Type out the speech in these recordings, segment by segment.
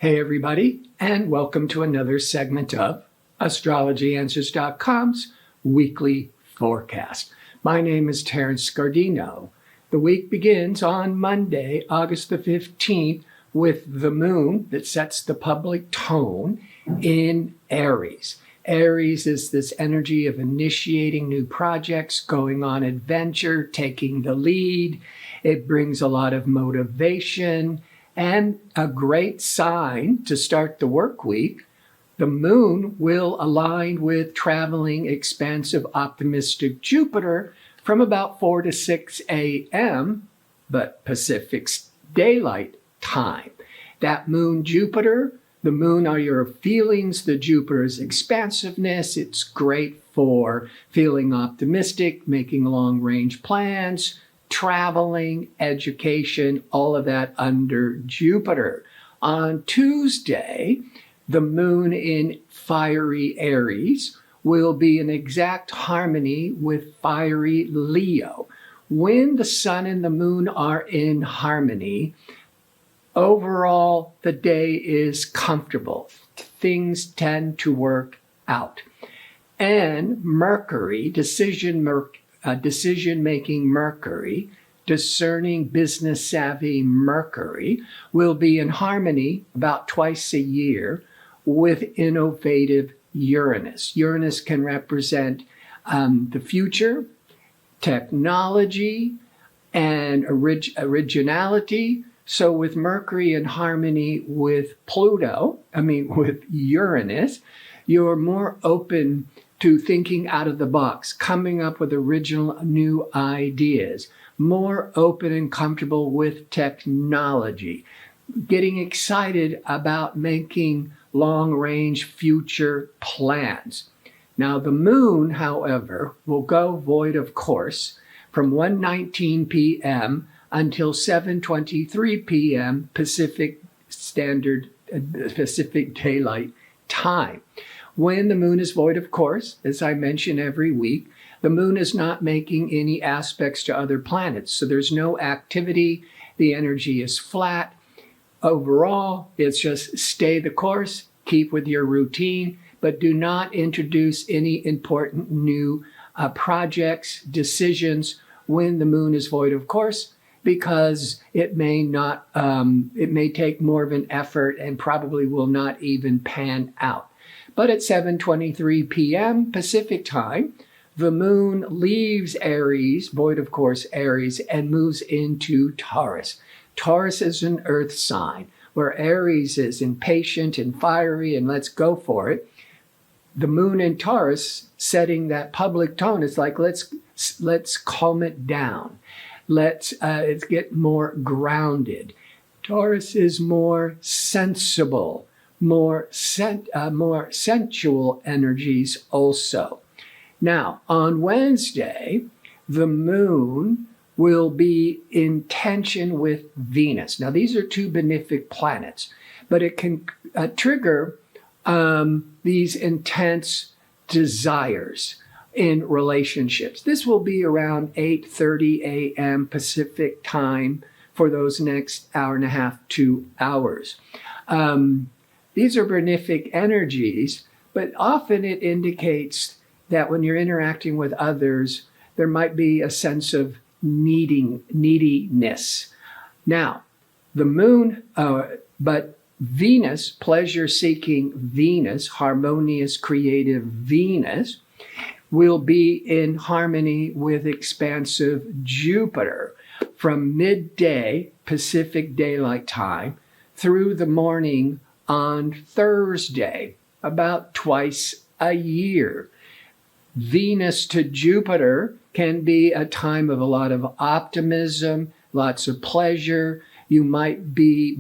Hey everybody, and welcome to another segment of AstrologyAnswers.com's weekly forecast. My name is Terence. The week begins on Monday, August the 15th, with the moon that sets the public tone in Aries. Aries is this energy of initiating new projects, going on adventure, taking the lead. It brings a lot of motivation and a great sign to start the work week. The moon will align with traveling, expansive, optimistic Jupiter from about 4 to 6 a.m., but Pacific Daylight Time. That moon Jupiter, the moon are your feelings, the Jupiter's expansiveness. It's great for feeling optimistic, making long-range plans, traveling, education, all of that under Jupiter. On Tuesday, the moon in fiery Aries will be in exact harmony with fiery Leo. When the sun and the moon are in harmony, overall, the day is comfortable. Things tend to work out. And Mercury, decision-making Mercury, discerning, business-savvy Mercury, will be in harmony about twice a year with innovative Uranus. Uranus can represent the future, technology, and originality. So with Mercury in harmony with with Uranus, you're more open to thinking out of the box, coming up with original new ideas, more open and comfortable with technology, getting excited about making long-range future plans. Now the moon, however, will go void of course from 1:19 p.m. until 7:23 p.m. Pacific Daylight Time. When the moon is void of course, as I mention every week, the moon is not making any aspects to other planets. So there's no activity. The energy is flat. Overall, it's just stay the course, keep with your routine, but do not introduce any important new projects, decisions when the moon is void of course, because it may take more of an effort and probably will not even pan out. But at 7:23 p.m. Pacific time, the moon leaves Aries, void of course Aries, and moves into Taurus. Taurus is an earth sign, where Aries is impatient and fiery and let's go for it. The moon in Taurus setting that public tone, it's like let's calm it down. Let's get more grounded. Taurus is more sensible, more sensual energies also. Now, on Wednesday, the moon will be in tension with Venus. Now, these are two benefic planets, but it can trigger these intense desires in relationships. This will be around 8:30 a.m. Pacific time for those next hour and a half, 2 hours. These are benefic energies, but often it indicates that when you're interacting with others, there might be a sense of neediness. Now, the moon, but Venus, pleasure-seeking Venus, harmonious, creative Venus, will be in harmony with expansive Jupiter from midday Pacific Daylight Time through the morning on Thursday, about twice a year. Venus to Jupiter can be a time of a lot of optimism, lots of pleasure. You might be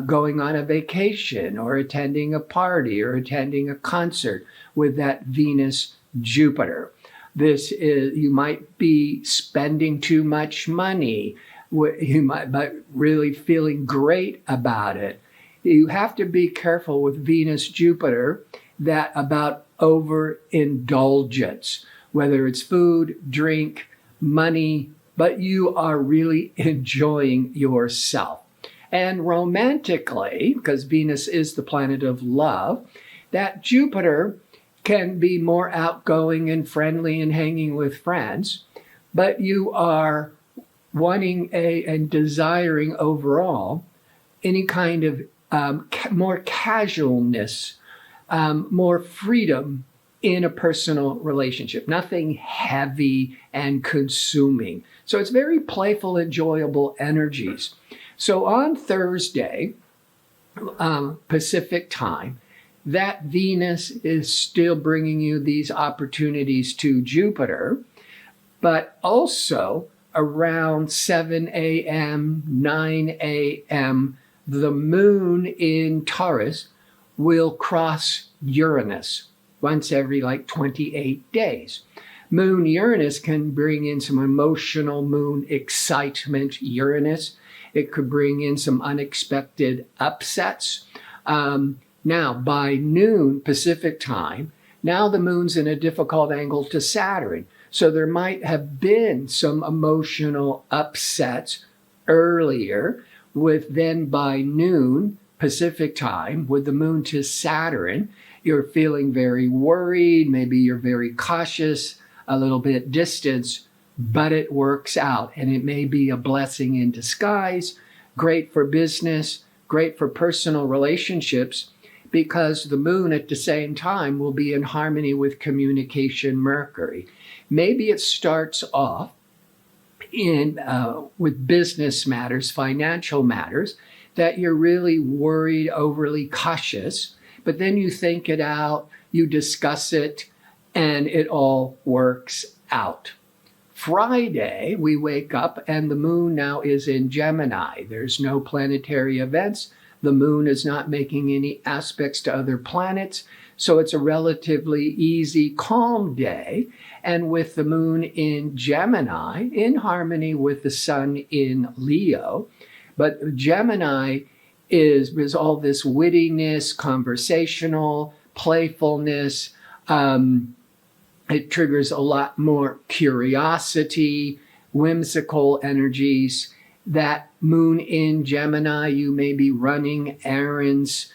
going on a vacation or attending a party or attending a concert with that Venus Jupiter. You might be spending too much money. You might be really feeling great about it. You have to be careful with Venus Jupiter about overindulgence, whether it's food, drink, money, but you are really enjoying yourself. And romantically, because Venus is the planet of love, that Jupiter can be more outgoing and friendly and hanging with friends, but you are wanting and desiring overall any kind of more casualness, more freedom in a personal relationship, nothing heavy and consuming. So it's very playful, enjoyable energies. So on Thursday, Pacific time, that Venus is still bringing you these opportunities to Jupiter, but also around 7 a.m., 9 a.m., the moon in Taurus will cross Uranus once every 28 days. Moon Uranus can bring in some emotional moon excitement, Uranus. It could bring in some unexpected upsets. Now, by noon Pacific time, now the moon's in a difficult angle to Saturn. So there might have been some emotional upsets earlier, with then by noon Pacific time, with the moon to Saturn, you're feeling very worried, maybe you're very cautious, a little bit distant, but it works out, and it may be a blessing in disguise, great for business, great for personal relationships, because the moon at the same time will be in harmony with communication Mercury. Maybe it starts off with business matters, financial matters, that you're really worried, overly cautious, but then you think it out, you discuss it, and it all works out. Friday, we wake up and the moon now is in Gemini. There's no planetary events. The moon is not making any aspects to other planets. So it's a relatively easy, calm day. And with the moon in Gemini, in harmony with the sun in Leo, but Gemini is all this wittiness, conversational, playfulness. It triggers a lot more curiosity, whimsical energies. That moon in Gemini, you may be running errands,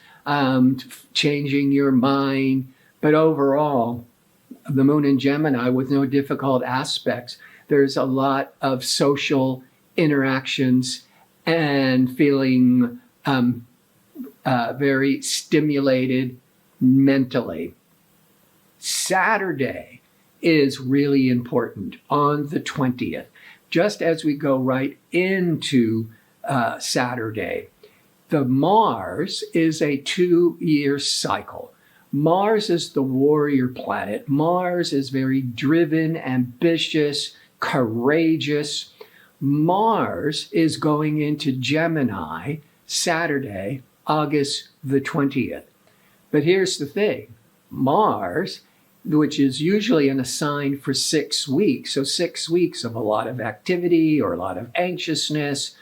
changing your mind. But overall, the moon in Gemini with no difficult aspects, there's a lot of social interactions and feeling very stimulated mentally. Saturday is really important on the 20th, just as we go right into Saturday. The Mars is a 2-year cycle. Mars is the warrior planet. Mars is very driven, ambitious, courageous. Mars is going into Gemini Saturday, August the 20th. But here's the thing. Mars, which is usually in a sign for 6 weeks, so 6 weeks of a lot of activity or a lot of anxiousness,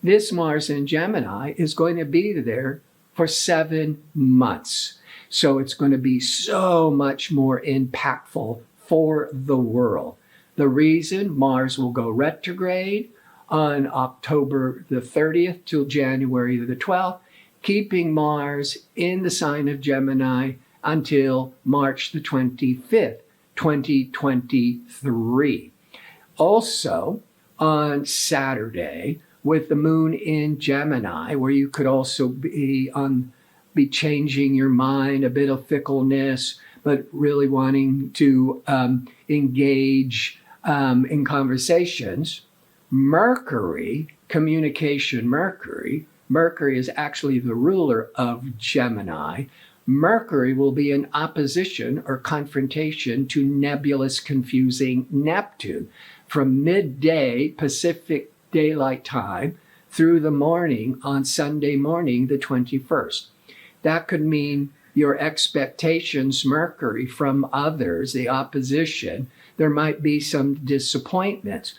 this Mars in Gemini is going to be there for 7 months. So it's going to be so much more impactful for the world. The reason Mars will go retrograde on October the 30th till January the 12th, keeping Mars in the sign of Gemini until March the 25th, 2023. Also, on Saturday, with the moon in Gemini, where you could also be changing your mind, a bit of fickleness, but really wanting to engage in conversations. Mercury, communication Mercury is actually the ruler of Gemini. Mercury will be in opposition or confrontation to nebulous, confusing Neptune from midday Pacific Daylight Time through the morning on Sunday morning, the 21st. That could mean your expectations, Mercury, from others, the opposition. There might be some disappointments.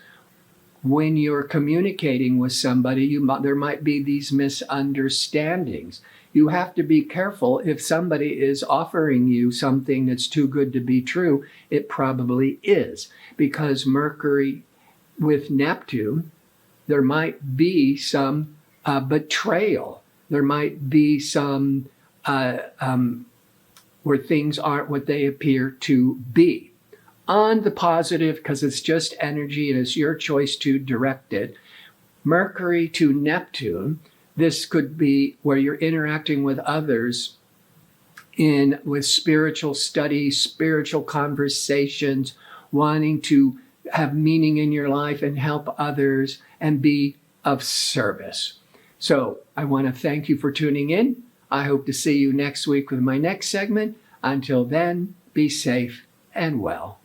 When you're communicating with somebody, there might be these misunderstandings. You have to be careful. If somebody is offering you something that's too good to be true, it probably is, because Mercury with Neptune There might be some betrayal. There might be some where things aren't what they appear to be. On the positive, because it's just energy and it's your choice to direct it, Mercury to Neptune, this could be where you're interacting with others with spiritual studies, spiritual conversations, wanting to have meaning in your life and help others and be of service. So I want to thank you for tuning in. I hope to see you next week with my next segment. Until then, be safe and well.